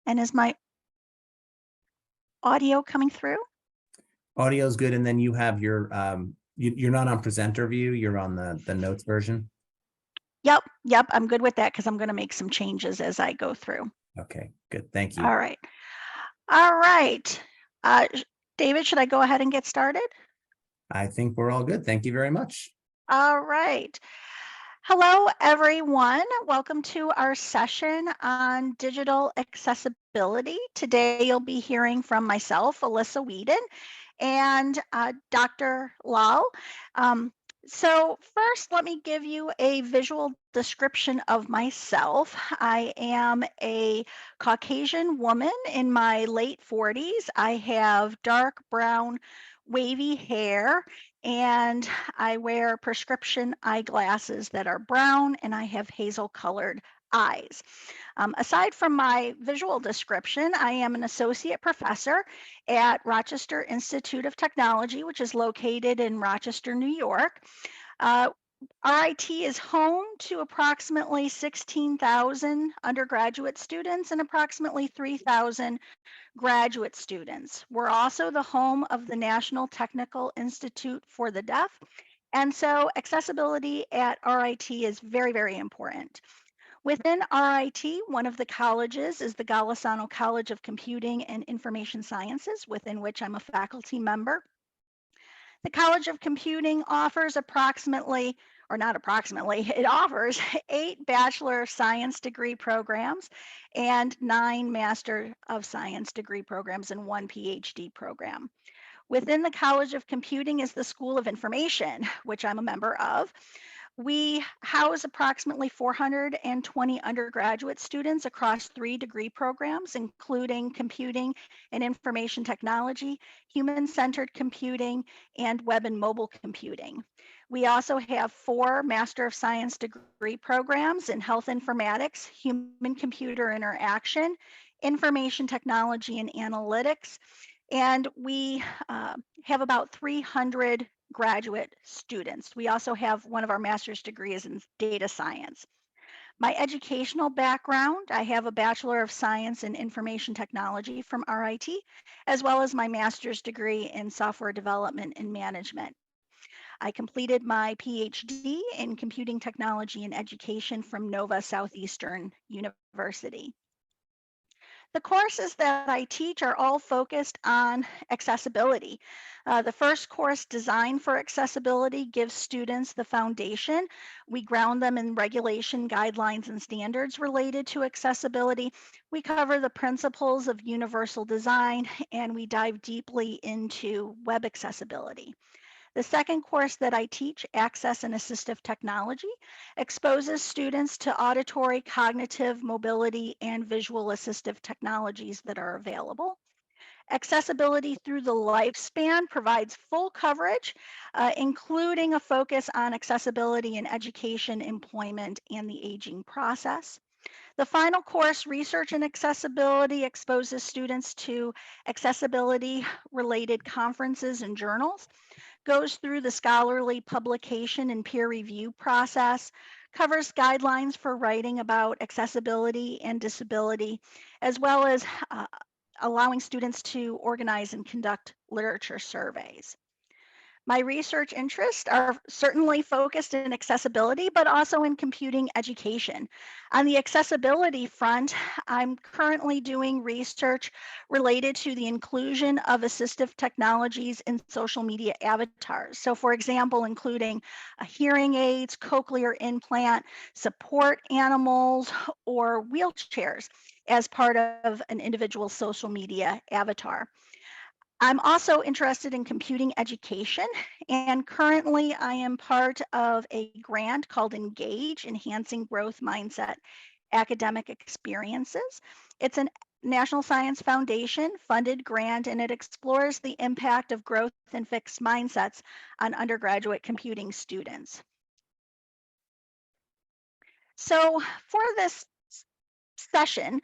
And is my audio coming through? Audio is good, and then you have your you're not on presenter view, you're on the notes version. Yep, I'm good with that because I'm going to make some changes as I go through. Okay, good. Thank you. All right. All right. David, should I go ahead and get started? I think we're all good. Thank you very much. All right. Hello, everyone. Welcome to our session on digital accessibility. Today, you'll be hearing from myself, Ellssa Weeden, and Dr. Lal. So first, let me give you a visual description of myself. I am a Caucasian woman in my late 40s. I have dark brown wavy hair, and I wear prescription eyeglasses that are brown, and I have hazel colored eyes. Aside from my visual description, I am an associate professor at Rochester Institute of Technology, which is located in Rochester, New York. Uh, RIT is home to approximately 16,000 undergraduate students and approximately 3,000 graduate students. We're also the home of the National Technical Institute for the Deaf. And so accessibility at RIT is very, very important. Within RIT, one of the colleges is the Golisano College of Computing and Information Sciences, within which I'm a faculty member. The College of Computing offers approximately, or not approximately, it offers 8 Bachelor of Science degree programs and 9 Master of Science degree programs and 1 PhD program. Within the College of Computing is the School of Information, which I'm a member of. We house approximately 420 undergraduate students across 3 degree programs, including computing and information technology, human-centered computing, and web and mobile computing. We also have 4 Master of Science degree programs in health informatics, human-computer interaction, information technology and analytics, and we have about 300 graduate students. We also have one of our master's degrees in data science. My educational background, I have a Bachelor of Science in Information Technology from RIT, as well as my master's degree in software development and management. I completed my PhD in computing technology and education from Nova Southeastern University. The courses that I teach are all focused on accessibility. The first course, Design for Accessibility, gives students the foundation. We ground them in regulation, guidelines, and standards related to accessibility. We cover the principles of universal design, and we dive deeply into web accessibility. The second course that I teach, Access and Assistive Technology, exposes students to auditory, cognitive, mobility, and visual assistive technologies that are available. Accessibility through the lifespan provides full coverage, including a focus on accessibility in education, employment, and the aging process. The final course, Research and Accessibility, exposes students to accessibility-related conferences and journals, goes through the scholarly publication and peer review process, covers guidelines for writing about accessibility and disability, as well as allowing students to organize and conduct literature surveys. My research interests are certainly focused in accessibility, but also in computing education. On the accessibility front, I'm currently doing research related to the inclusion of assistive technologies in social media avatars. So for example, including hearing aids, cochlear implant, support animals, or wheelchairs as part of an individual social media avatar. I'm also interested in computing education, and currently I am part of a grant called Engage, Enhancing Growth Mindset Academic Experiences. It's a National Science Foundation funded grant, and it explores the impact of growth and fixed mindsets on undergraduate computing students. So for this session,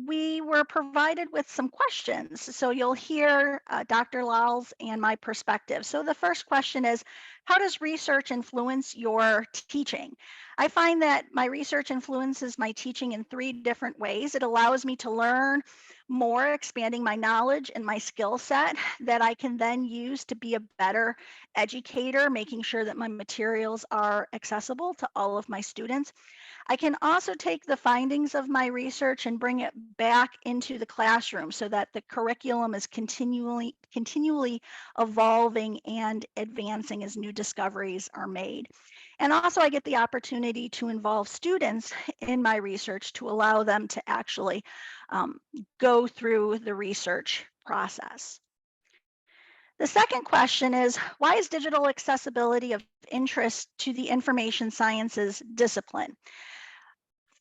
we were provided with some questions. So you'll hear Dr. Lal's and my perspective. So the first question is, how does research influence your teaching? I find that my research influences my teaching in three different ways. It allows me to learn more, expanding my knowledge and my skill set that I can then use to be a better educator, making sure that my materials are accessible to all of my students. I can also take the findings of my research and bring it back into the classroom so that the curriculum is continually evolving and advancing as new discoveries are made. And also I get the opportunity to involve students in my research to allow them to actually go through the research process. The second question is, why is digital accessibility of interest to the information sciences discipline?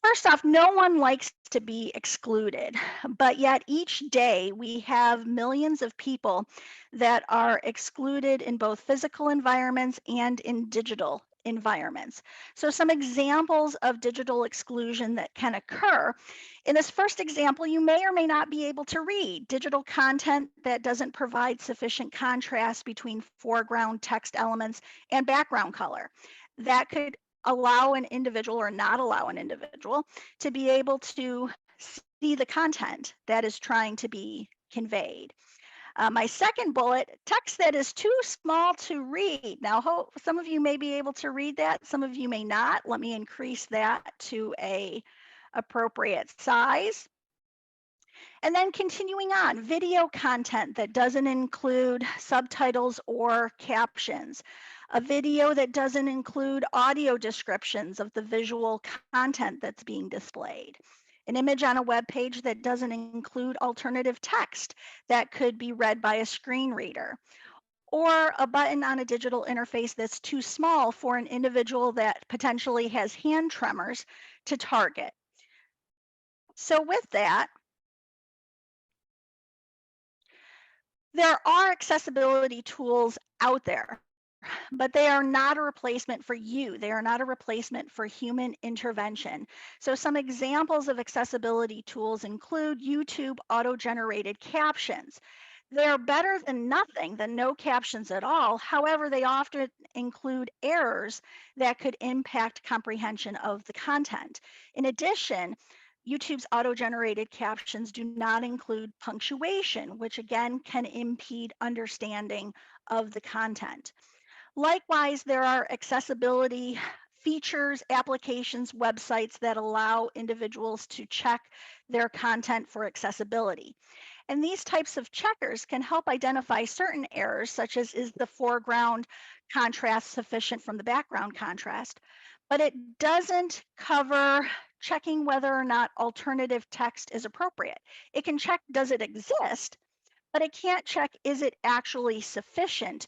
First off, no one likes to be excluded, but yet each day we have millions of people that are excluded in both physical environments and in digital environments. So some examples of digital exclusion that can occur. In this first example, you may or may not be able to read digital content that doesn't provide sufficient contrast between foreground text elements and background color. That could allow an individual or not allow an individual to be able to see the content that is trying to be conveyed. My second bullet, text that is too small to read. Now, some of you may be able to read that, some of you may not. Let me increase that to a appropriate size. And then continuing on, video content that doesn't include subtitles or captions, a video that doesn't include audio descriptions of the visual content that's being displayed, an image on a web page that doesn't include alternative text that could be read by a screen reader, or a button on a digital interface that's too small for an individual that potentially has hand tremors to target. So with that, there are accessibility tools out there, but they are not a replacement for you. They are not a replacement for human intervention. So some examples of accessibility tools include YouTube auto-generated captions. They're better than nothing, than no captions at all. However, they often include errors that could impact comprehension of the content. In addition, YouTube's auto-generated captions do not include punctuation, which again can impede understanding of the content. Likewise, there are accessibility features, applications, websites that allow individuals to check their content for accessibility. And these types of checkers can help identify certain errors, such as, is the foreground contrast sufficient from the background contrast? But it doesn't cover checking whether or not alternative text is appropriate. It can check, does it exist? But it can't check, is it actually sufficient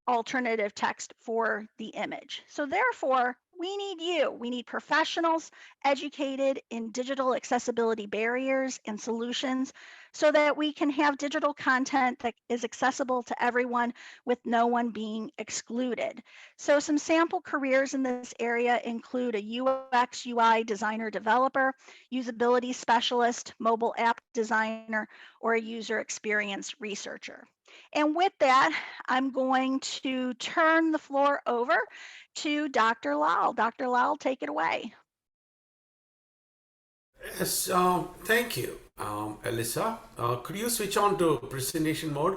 alternative text for the image? So therefore, we need you. We need professionals educated in digital accessibility barriers and solutions so that we can have digital content that is accessible to everyone with no one being excluded. So some sample careers in this area include a UX UI designer developer, usability specialist, mobile app designer, or a user experience researcher. And with that, I'm going to turn the floor over to Dr. Lal. Dr. Lal, take it away. Yes, thank you, Ellssa. Could you switch on to presentation mode?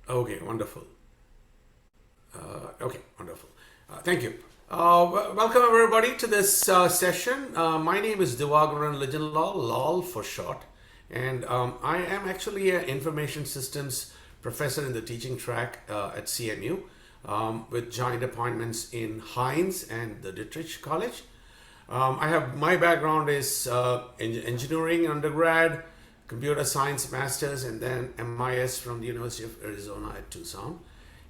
Okay, wonderful. Okay, wonderful. Thank you. Welcome everybody to this session. My name is Divakaran Liginlal, Lal for short, and I am actually an information systems professor in the teaching track at CMU with joint appointments in Hines and the Dietrich College. My background is engineering undergrad, computer science masters, and then MIS from the University of Arizona at Tucson.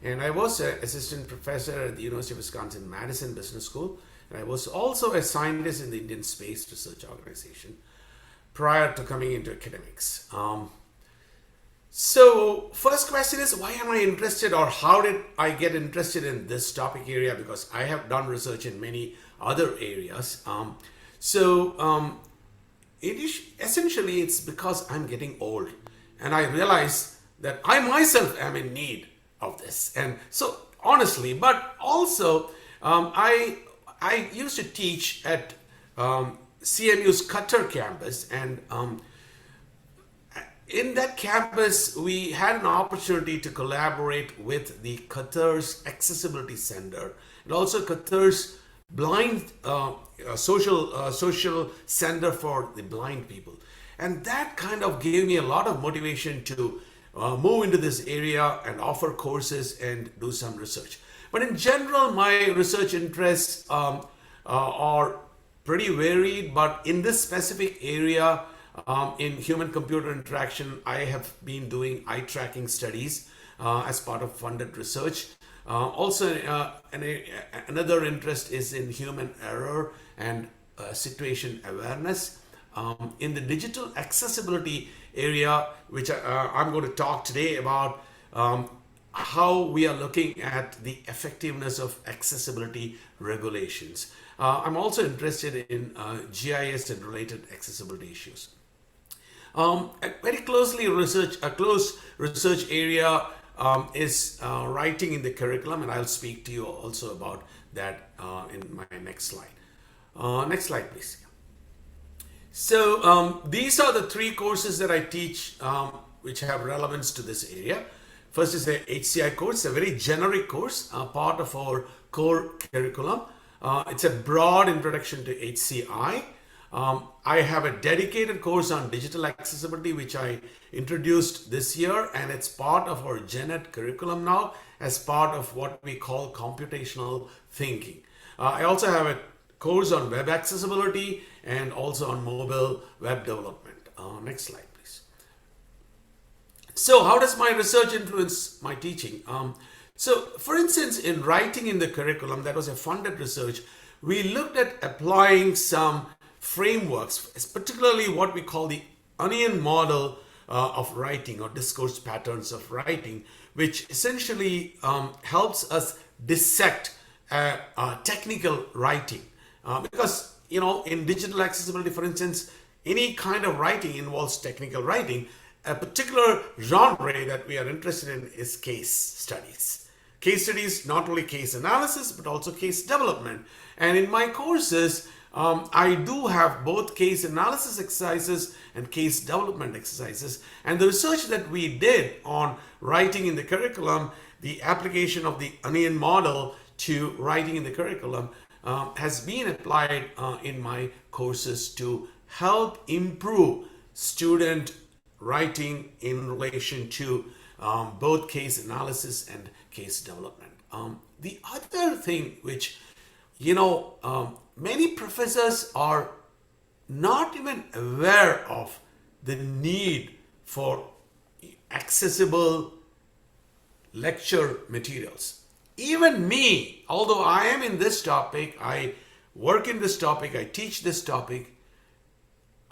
And I was an assistant professor at the University of Wisconsin-Madison Business School. And I was also a scientist in the Indian Space Research Organization prior to coming into academics. So first question is, why am I interested, or how did I get interested in this topic area? Because I have done research in many other areas. Essentially it's because I'm getting old, and I realize that I myself am in need of this. And so honestly, but also I used to teach at CMU's Qatar campus, and in that campus, we had an opportunity to collaborate with the Qatar's Accessibility Center and also Qatar's blind social center for the blind people. And that kind of gave me a lot of motivation to move into this area and offer courses and do some research. But in general, my research interests are pretty varied, but in this specific area, in human-computer interaction, I have been doing eye tracking studies as part of funded research. Another interest is in human error and situation awareness. In the digital accessibility area, which I'm going to talk today about, how we are looking at the effectiveness of accessibility regulations. I'm also interested in GIS and related accessibility issues. A close research area is writing in the curriculum, and I'll speak to you also about that in my next slide. Next slide, please. So these are the three courses that I teach which have relevance to this area. First is the HCI course, a very generic course, part of our core curriculum. It's a broad introduction to HCI. I have a dedicated course on digital accessibility, which I introduced this year, and it's part of our Gen Ed curriculum now as part of what we call computational thinking. I also have a course on web accessibility and also on mobile web development. Next slide, please. So how does my research influence my teaching? So for instance, in writing in the curriculum, that was a funded research, we looked at applying some frameworks, particularly what we call the onion model of writing, or discourse patterns of writing, which essentially helps us dissect technical writing. Because, in digital accessibility, for instance, any kind of writing involves technical writing. A particular genre that we are interested in is case studies. Case studies, not only case analysis, but also case development. And in my courses, I do have both case analysis exercises and case development exercises. And the research that we did on writing in the curriculum, the application of the onion model to writing in the curriculum, has been applied in my courses to help improve student writing in relation to both case analysis and case development. The other thing which, many professors are not even aware of the need for accessible lecture materials. Even me, although I am in this topic, I work in this topic, I teach this topic,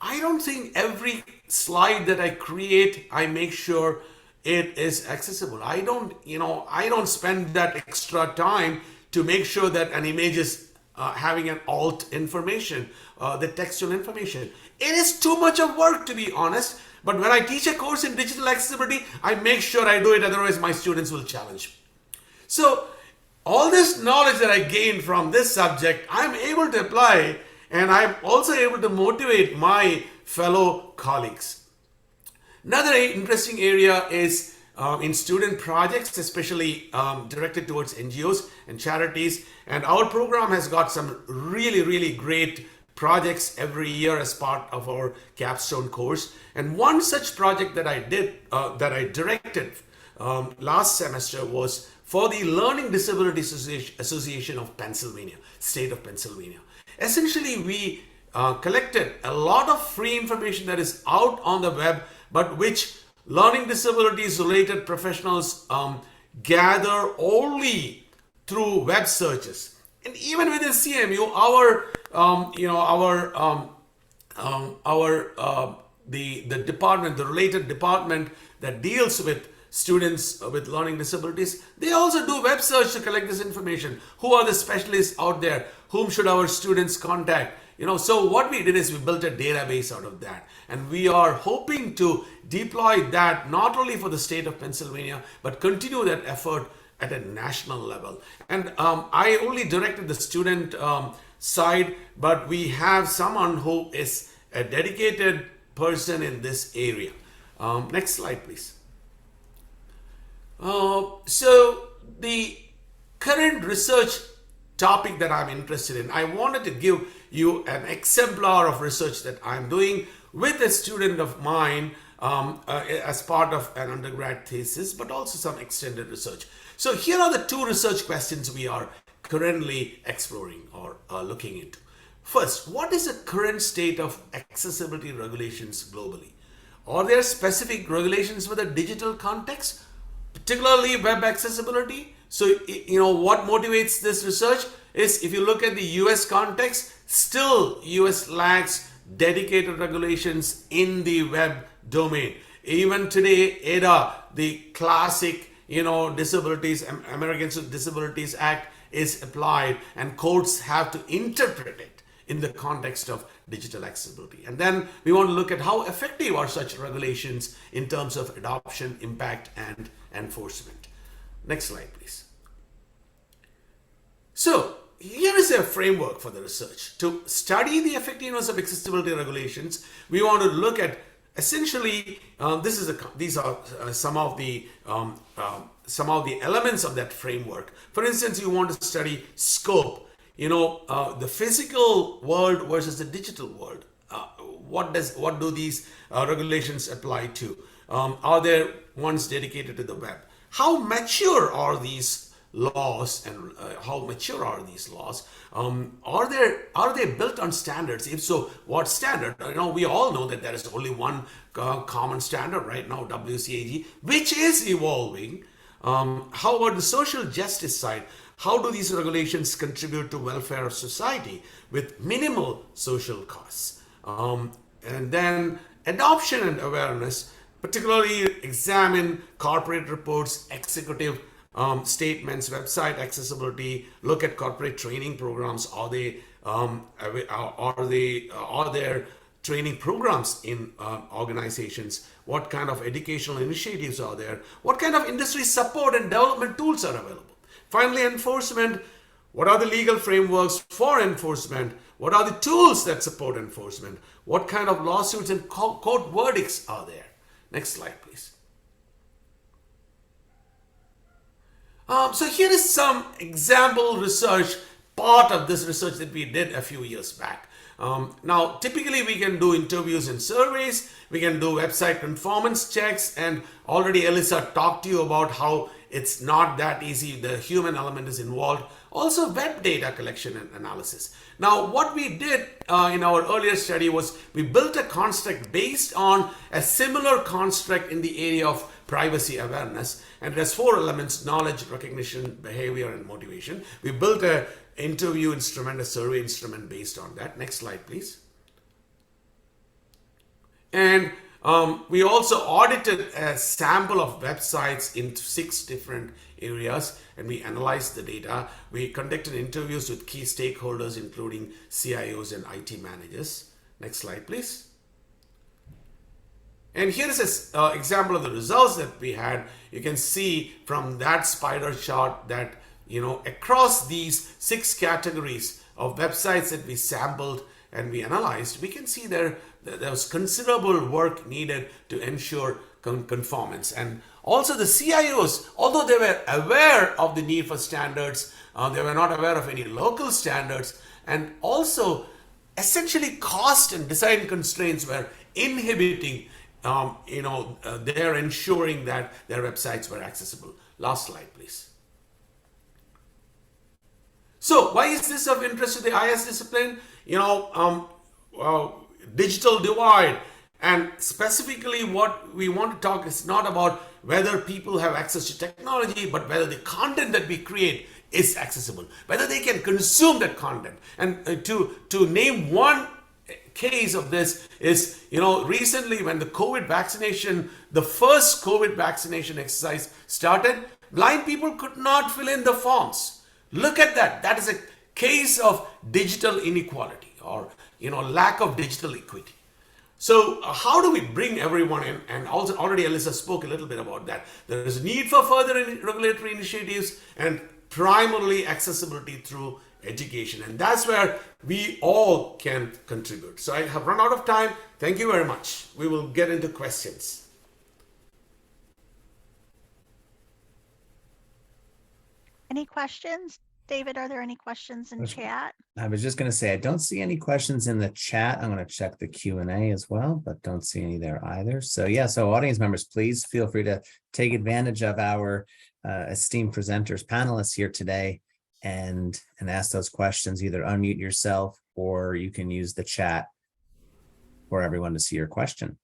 I don't think every slide that I create, I make sure it is accessible. I don't spend that extra time to make sure that an image is having an alt information, the textual information. It is too much of work, to be honest. But when I teach a course in digital accessibility, I make sure I do it, otherwise my students will challenge me. So all this knowledge that I gained from this subject, I'm able to apply, and I'm also able to motivate my fellow colleagues. Another interesting area is in student projects, especially directed towards NGOs and charities. And our program has got some really, really great projects every year as part of our capstone course. And one such project that I directed last semester was for the Learning Disabilities Association of Pennsylvania, state of Pennsylvania. Essentially, we collected a lot of free information that is out on the web, but which learning disabilities related professionals gather only through web searches. And even within CMU, our the department, the related department that deals with students with learning disabilities, they also do web search to collect this information. Who are the specialists out there? Whom should our students contact? So what we did is we built a database out of that, and we are hoping to deploy that not only for the state of Pennsylvania, but continue that effort at a national level. And I only directed the student side, but we have someone who is a dedicated person in this area. Next slide, please. So the current research topic that I'm interested in, I wanted to give you an exemplar of research that I'm doing with a student of mine as part of an undergrad thesis, but also some extended research. So here are the two research questions we are currently exploring or looking into. First, what is the current state of accessibility regulations globally? Are there specific regulations for the digital context, particularly web accessibility? So, what motivates this research is, if you look at the US context, still US lacks dedicated regulations in the web domain. Even today, ADA, the classic, disabilities, Americans with Disabilities Act is applied, and courts have to interpret it in the context of digital accessibility. And then we want to look at how effective are such regulations in terms of adoption, impact, and enforcement. Next slide, please. So here is a framework for the research. To study the effectiveness of accessibility regulations, we want to look at essentially these are some of the elements of that framework. For instance, you want to study scope, the physical world versus the digital world. What do these regulations apply to? Are there ones dedicated to the web? How mature are these laws, and how mature are these laws? Are they built on standards? If so, what standard? We all know that there is only one common standard right now, WCAG, which is evolving. How about the social justice side? How do these regulations contribute to welfare of society with minimal social costs? And then adoption and awareness, particularly examine corporate reports, executive statements, website accessibility, look at corporate training programs. Are there training programs in organizations? What kind of educational initiatives are there? What kind of industry support and development tools are available? Finally, enforcement. What are the legal frameworks for enforcement? What are the tools that support enforcement? What kind of lawsuits and court verdicts are there? Next slide, please. So here is some example research, part of this research that we did a few years back. Now, typically we can do interviews and surveys, we can do website conformance checks, and already Ellssa talked to you about how it's not that easy. The human element is involved. Also, web data collection and analysis. Now, what we did in our earlier study was we built a construct based on a similar construct in the area of privacy awareness, and it has 4 elements: knowledge, recognition, behavior, and motivation. We built a interview instrument, a survey instrument based on that. Next slide, please. And we also audited a sample of websites in 6 different areas, and we analyzed the data. We conducted interviews with key stakeholders, including CIOs and IT managers. Next slide, please. And here is an example of the results that we had. You can see from that spider chart that, across these 6 categories of websites that we sampled and we analyzed, we can see there was considerable work needed to ensure conformance. And also the CIOs, although they were aware of the need for standards, they were not aware of any local standards, and also essentially cost and design constraints were inhibiting they're ensuring that their websites were accessible. Last slide, please. So why is this of interest to the IS discipline? Digital divide, and specifically what we want to talk is not about whether people have access to technology, but whether the content that we create is accessible, whether they can consume that content. And to name one case of this is, recently when the first COVID vaccination exercise started, blind people could not fill in the forms. Look at that. That is a case of digital inequality or, lack of digital equity. So how do we bring everyone in? And also already Ellssa spoke a little bit about that. There is a need for further regulatory initiatives and primarily accessibility through education. And that's where we all can contribute. So I have run out of time. Thank you very much. We will get into questions. Any questions? David, are there any questions in chat? I was just going to say, I don't see any questions in the chat. I'm going to check the Q&A as well, but don't see any there either. So yeah, so audience members, please feel free to take advantage of our esteemed presenters, panelists here today and ask those questions. Either unmute yourself or you can use the chat for everyone to see your question.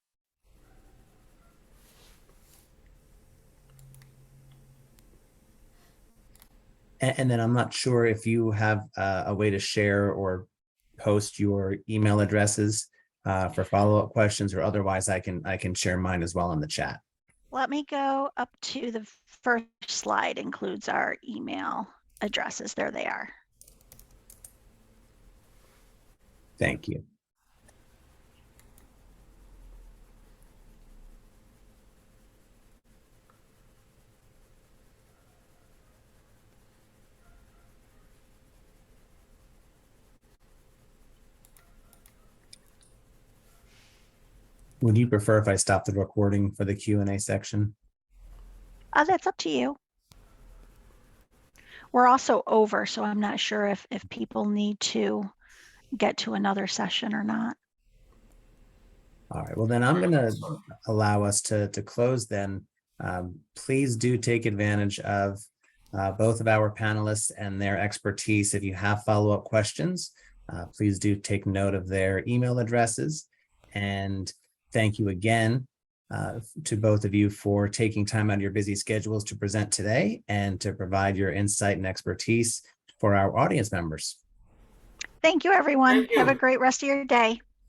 And then I'm not sure if you have a way to share or post your email addresses for follow-up questions, or otherwise I can share mine as well in the chat. Let me go up to the first slide, includes our email addresses. There they are. Thank you. Would you prefer if I stop the recording for the Q&A section? That's up to you. We're also over, so I'm not sure if people need to get to another session or not. All right, well then I'm going to allow us to close then. Please do take advantage of both of our panelists and their expertise. If you have follow-up questions, please do take note of their email addresses. And thank you again to both of you for taking time out of your busy schedules to present today and to provide your insight and expertise for our audience members. Thank you, everyone. Thank you. Have a great rest of your day.